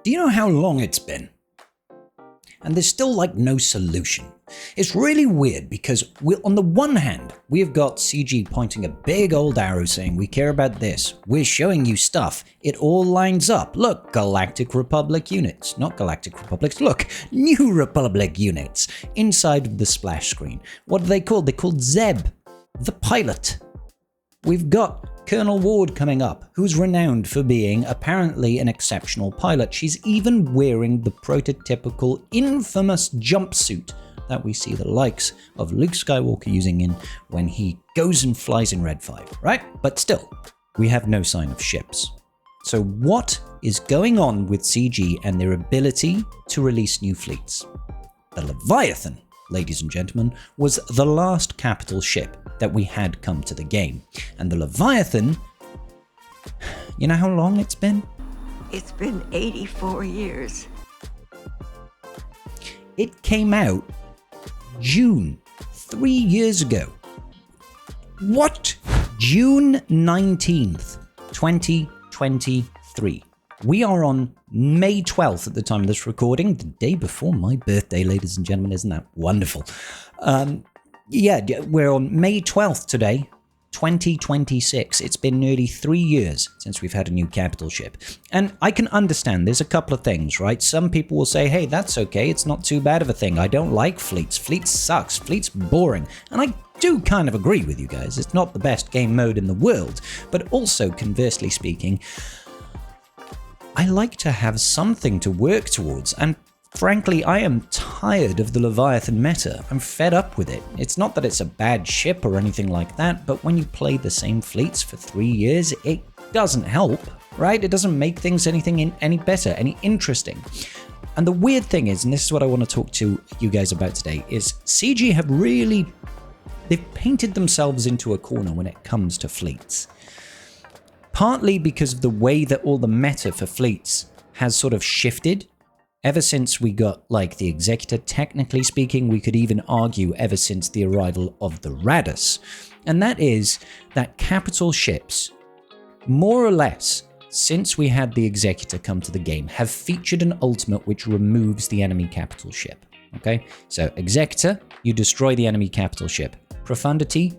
Do you know how long it's been? And there's still like no solution. It's really weird because on the one hand, we have got CG pointing a big old arrow saying we care about this, we're showing you stuff, it all lines up. Look, Galactic Republic units, not Galactic Republics, look, New Republic units inside of the splash screen. What are they called? They're called Zeb, the pilot. We've got Colonel Ward coming up, who's renowned for being apparently an exceptional pilot. She's even wearing the prototypical infamous jumpsuit that we see the likes of Luke Skywalker using in when he goes and flies in Red 5, right? But still, we have no sign of ships. So what is going on with CG and their ability to release new fleets? The Leviathan, ladies and gentlemen, was the last capital ship that we had come to the game. And the Leviathan, you know how long it's been? It's been 84 years. It came out June, 3 years ago. What? June 19th, 2023. We are on May 12th at the time of this recording, the day before my birthday, ladies and gentlemen. Isn't that wonderful? Yeah, we're on May 12th today, 2026. It's been nearly 3 years since we've had a new capital ship. And I can understand there's a couple of things, right? Some people will say, hey, that's okay. It's not too bad of a thing. I don't like fleets. Fleets sucks. Fleets boring. And I do kind of agree with you guys. It's not the best game mode in the world. But also, conversely speaking, I like to have something to work towards. And frankly, I am tired of the Leviathan meta. I'm fed up with it. It's not that it's a bad ship or anything like that, but when you play the same fleets for 3 years, it doesn't help, right? It doesn't make things any better, any interesting. And the weird thing is, and this is what I want to talk to you guys about today, is CG have they've painted themselves into a corner when it comes to fleets. Partly because of the way that all the meta for fleets has sort of shifted. Ever since we got, like, the Executor, technically speaking, we could even argue ever since the arrival of the Radus. And that is that capital ships, more or less, since we had the Executor come to the game, have featured an ultimate which removes the enemy capital ship. Okay? So, Executor, you destroy the enemy capital ship. Profundity,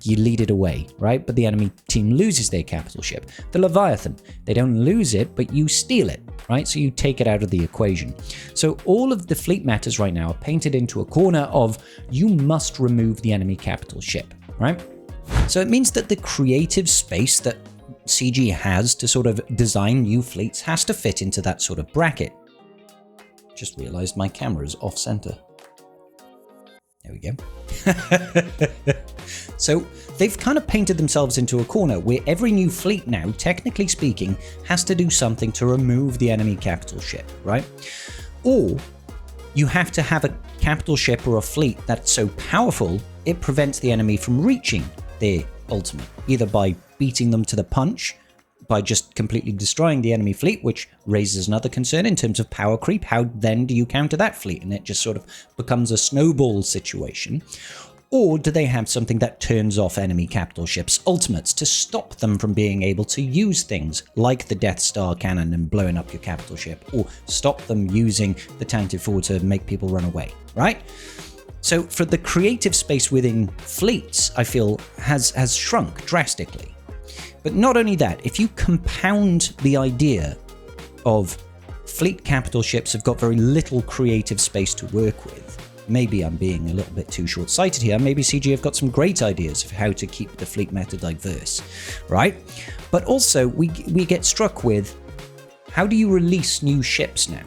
you lead it away, right? But the enemy team loses their capital ship. The Leviathan, they don't lose it, but you steal it, right? So you take it out of the equation. So all of the fleet matters right now are painted into a corner of you must remove the enemy capital ship, right? So it means that the creative space that CG has to sort of design new fleets has to fit into that sort of bracket. Just realized my camera is off center. There we go. So they've kind of painted themselves into a corner where every new fleet now, technically speaking, has to do something to remove the enemy capital ship, right? Or you have to have a capital ship or a fleet that's so powerful it prevents the enemy from reaching their ultimate, either by beating them to the punch, by just completely destroying the enemy fleet, which raises another concern in terms of power creep. How then do you counter that fleet? And it just sort of becomes a snowball situation. Or do they have something that turns off enemy capital ships' ultimates to stop them from being able to use things like the Death Star cannon and blowing up your capital ship, or stop them using the Tantive 4 to make people run away, right? So for the creative space within fleets, I feel has shrunk drastically. But not only that, if you compound the idea of fleet capital ships have got very little creative space to work with, maybe I'm being a little bit too short-sighted here. Maybe CG have got some great ideas of how to keep the fleet meta diverse, right? But also, we get struck with, how do you release new ships now?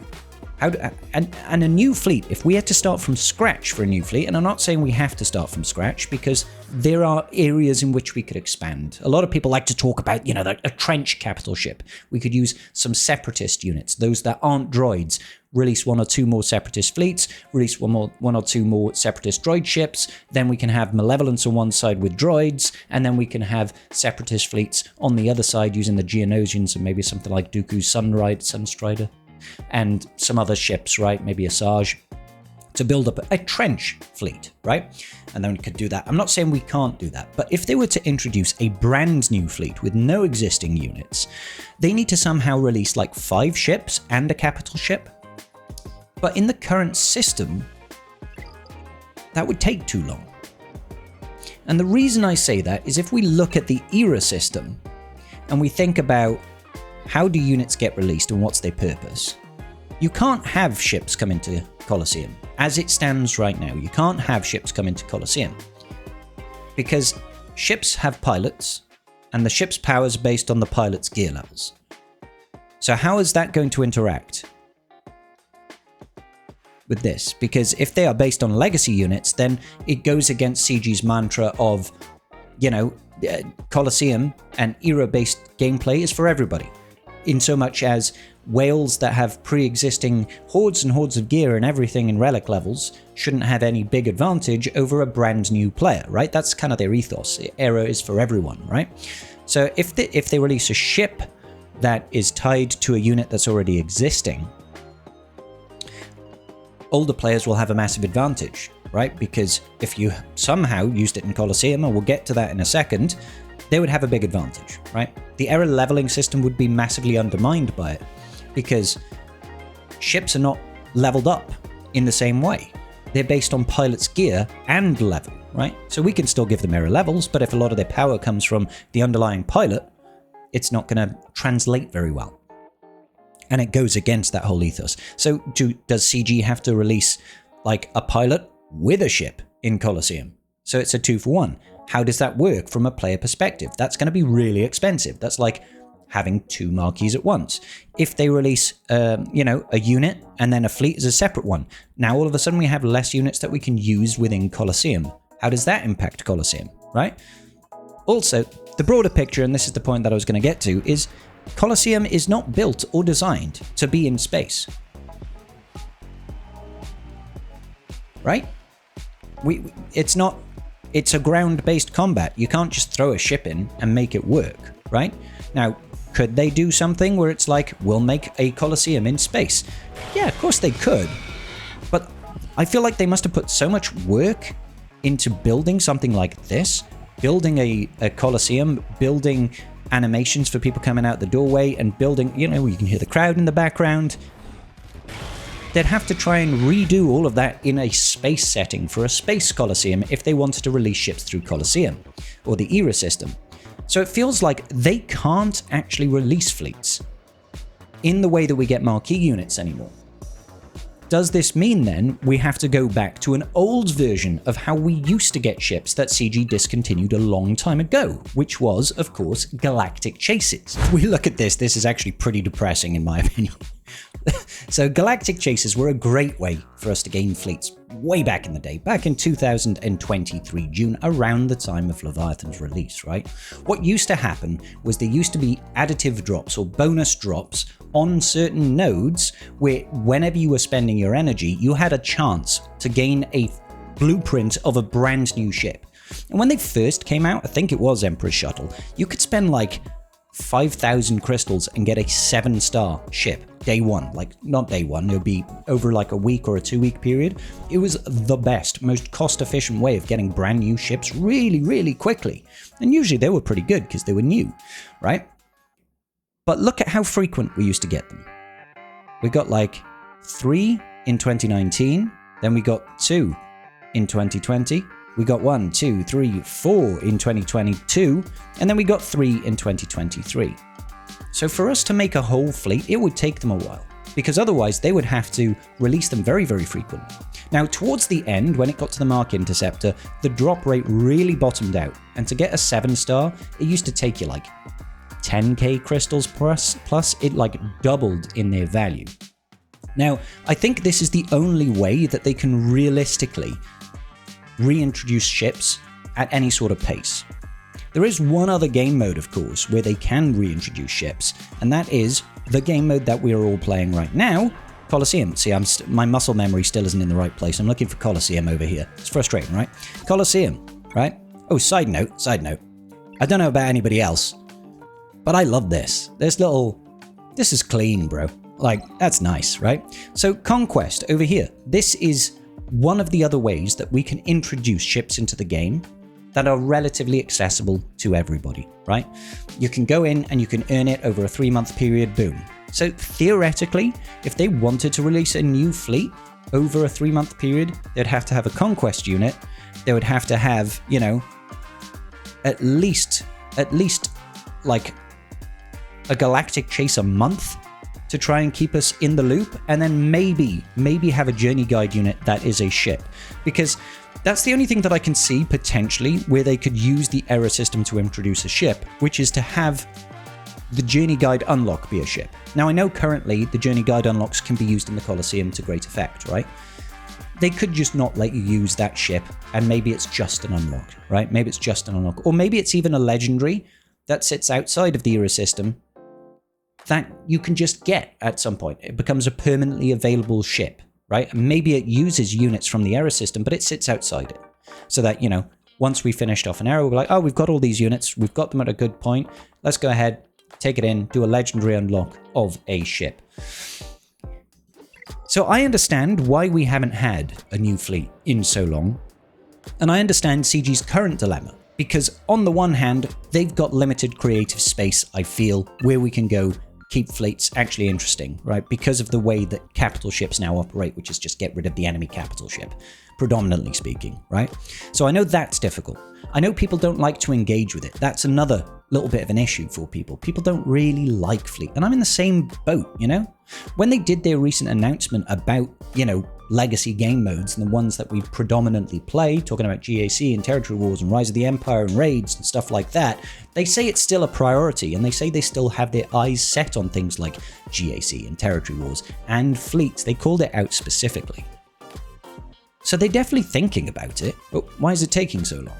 And a new fleet, if we had to start from scratch for a new fleet, and I'm not saying we have to start from scratch, because there are areas in which we could expand. A lot of people like to talk about, a trench capital ship. We could use some separatist units, those that aren't droids. Release one or two more separatist fleets, release one or two more separatist droid ships, then we can have Malevolence on one side with droids, and then we can have separatist fleets on the other side using the Geonosians and maybe something like Dooku's Sunstrider, and some other ships, right? Maybe a Sarge. to build up a trench fleet, right? And then we could do that. I'm not saying we can't do that, but if they were to introduce a brand new fleet with no existing units, they need to somehow release like 5 ships and a capital ship. But in the current system, that would take too long. And the reason I say that is if we look at the era system and we think about how do units get released and what's their purpose, you can't have ships come into Colosseum. As it stands right now, you can't have ships come into Colosseum because ships have pilots and the ship's power is based on the pilot's gear levels. So how is that going to interact with this? Because if they are based on legacy units, then it goes against CG's mantra of, you know, Colosseum and era-based gameplay is for everybody. In so much as whales that have pre-existing hordes and hordes of gear and everything in relic levels shouldn't have any big advantage over a brand new player, right? That's kind of their ethos. Era is for everyone, right? So if they release a ship that is tied to a unit that's already existing, older players will have a massive advantage, right? Because if you somehow used it in Colosseum, and we'll get to that in a second, they would have a big advantage, right? The era leveling system would be massively undermined by it because ships are not leveled up in the same way. They're based on pilot's gear and level, right? So we can still give them era levels, but if a lot of their power comes from the underlying pilot, it's not going to translate very well. And it goes against that whole ethos. So does CG have to release like a pilot with a ship in Colosseum? So it's a 2-for-1. How does that work from a player perspective? That's going to be really expensive. That's like having 2 marquees at once. If they release, a unit and then a fleet as a separate one, now all of a sudden we have less units that we can use within Colosseum. How does that impact Colosseum, right? Also, the broader picture, and this is the point that I was going to get to, is Colosseum is not built or designed to be in space. Right? It's a ground-based combat. You can't just throw a ship in and make it work, right? Now, could they do something where it's like, we'll make a Colosseum in space? Yeah, of course they could. But I feel like they must have put so much work into building something like this, building a Colosseum, building animations for people coming out the doorway, and building, you can hear the crowd in the background. They'd have to try and redo all of that in a space setting for a space Colosseum if they wanted to release ships through Colosseum or the era system. So it feels like they can't actually release fleets in the way that we get marquee units anymore. Does this mean then we have to go back to an old version of how we used to get ships that CG discontinued a long time ago, which was, of course, galactic chases? If we look at this is actually pretty depressing in my opinion. So galactic chases were a great way for us to gain fleets way back in the day, back in 2023 June, around the time of Leviathan's release, right? What used to happen was there used to be additive drops or bonus drops on certain nodes where whenever you were spending your energy, you had a chance to gain a blueprint of a brand new ship. And when they first came out, I think it was Emperor's Shuttle, you could spend like 5,000 crystals and get a 7-star ship day one. Like, not day one, it would be over like a week or a 2-week period. It was the best, most cost-efficient way of getting brand new ships really, really quickly. And usually they were pretty good because they were new, right? But look at how frequent we used to get them. We got like 3 in 2019, then we got 2 in 2020, we got 1, 2, 3, 4 in 2022, and then we got 3 in 2023. So for us to make a whole fleet, it would take them a while, because otherwise they would have to release them very, very frequently. Now, towards the end, when it got to the Mark Interceptor, the drop rate really bottomed out, and to get a 7-star, it used to take you like 10k crystals plus it like doubled in their value. Now, I think this is the only way that they can realistically reintroduce ships at any sort of pace. There is one other game mode, of course, where they can reintroduce ships, and that is the game mode that we are all playing right now, Colosseum. See, my muscle memory still isn't in the right place. I'm looking for Colosseum over here. It's frustrating, right? Colosseum, right? Oh, side note. I don't know about anybody else, but I love this. This is clean, bro. Like, that's nice, right? So Conquest over here. This is one of the other ways that we can introduce ships into the game that are relatively accessible to everybody, right? You can go in and you can earn it over a 3-month period, boom. So theoretically, if they wanted to release a new fleet over a 3-month period, they'd have to have a conquest unit. They would have to have, you know, at least like a galactic chase a month to try and keep us in the loop, and then maybe have a journey guide unit that is a ship, because that's the only thing that I can see potentially where they could use the error system to introduce a ship, which is to have the journey guide unlock be a ship. Now, I know currently the journey guide unlocks can be used in the Colosseum to great effect, right? They could just not let you use that ship, and maybe it's just an unlock, right? Maybe it's just an unlock, or maybe it's even a legendary that sits outside of the era system that you can just get at some point. It becomes a permanently available ship, right? And maybe it uses units from the era system, but it sits outside it. So that, you know, once we finished off an era, we're like, oh, we've got all these units. We've got them at a good point. Let's go ahead, take it in, do a legendary unlock of a ship. So I understand why we haven't had a new fleet in so long. And I understand CG's current dilemma. Because on the one hand, they've got limited creative space, I feel, where we can go keep fleets actually interesting, right? Because of the way that capital ships now operate, which is just get rid of the enemy capital ship, predominantly speaking, right? So I know that's difficult. I know people don't like to engage with it. That's another little bit of an issue for people. People don't really like fleet. And I'm in the same boat, you know? When they did their recent announcement about, you know, legacy game modes and the ones that we predominantly play, talking about GAC and Territory Wars and Rise of the Empire and raids and stuff like that, they say it's still a priority, and they say they still have their eyes set on things like GAC and Territory Wars and fleets. They called it out specifically. So they're definitely thinking about it, but why is it taking so long?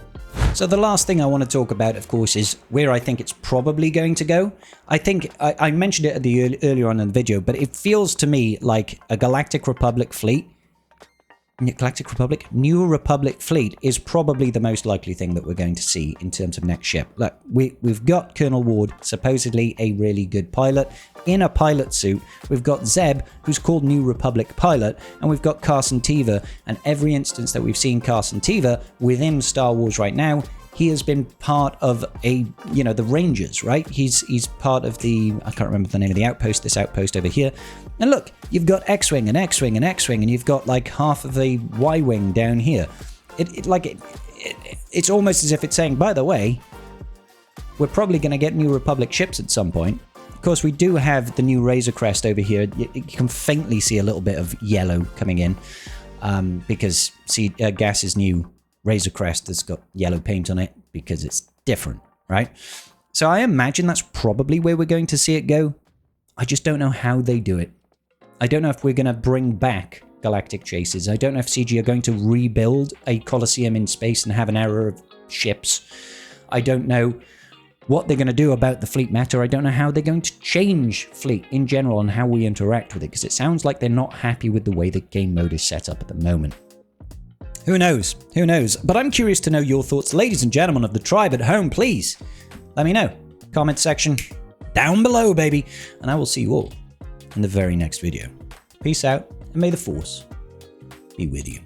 So the last thing I want to talk about, of course, is where I think it's probably going to go. I think I mentioned it at the earlier on in the video, but it feels to me like a Galactic Republic fleet. New Republic fleet is probably the most likely thing that we're going to see in terms of next ship. Look, we've got Colonel Ward, supposedly a really good pilot, in a pilot suit. We've got Zeb, who's called New Republic pilot, and we've got Carson Teva. And every instance that we've seen Carson Teva within Star Wars right now, he has been part of a, you know, the Rangers, right? He's part of the, I can't remember the name of the outpost, this outpost over here. And look, you've got X-Wing and X-Wing and X-Wing, and you've got like half of a Y-Wing down here. It's almost as if it's saying, by the way, we're probably going to get New Republic ships at some point. Of course, we do have the new Razor Crest over here. You can faintly see a little bit of yellow coming in because Gas's new Razor Crest has got yellow paint on it because it's different, right? So I imagine that's probably where we're going to see it go. I just don't know how they do it. I don't know if we're going to bring back galactic chases. I don't know if CG are going to rebuild a Colosseum in space and have an era of ships. I don't know what they're going to do about the fleet matter. I don't know how they're going to change fleet in general and how we interact with it, because it sounds like they're not happy with the way the game mode is set up at the moment. Who knows? Who knows? But I'm curious to know your thoughts, ladies and gentlemen of the tribe at home. Please let me know. Comment section down below, baby. And I will see you all in the very next video. Peace out, and may the Force be with you.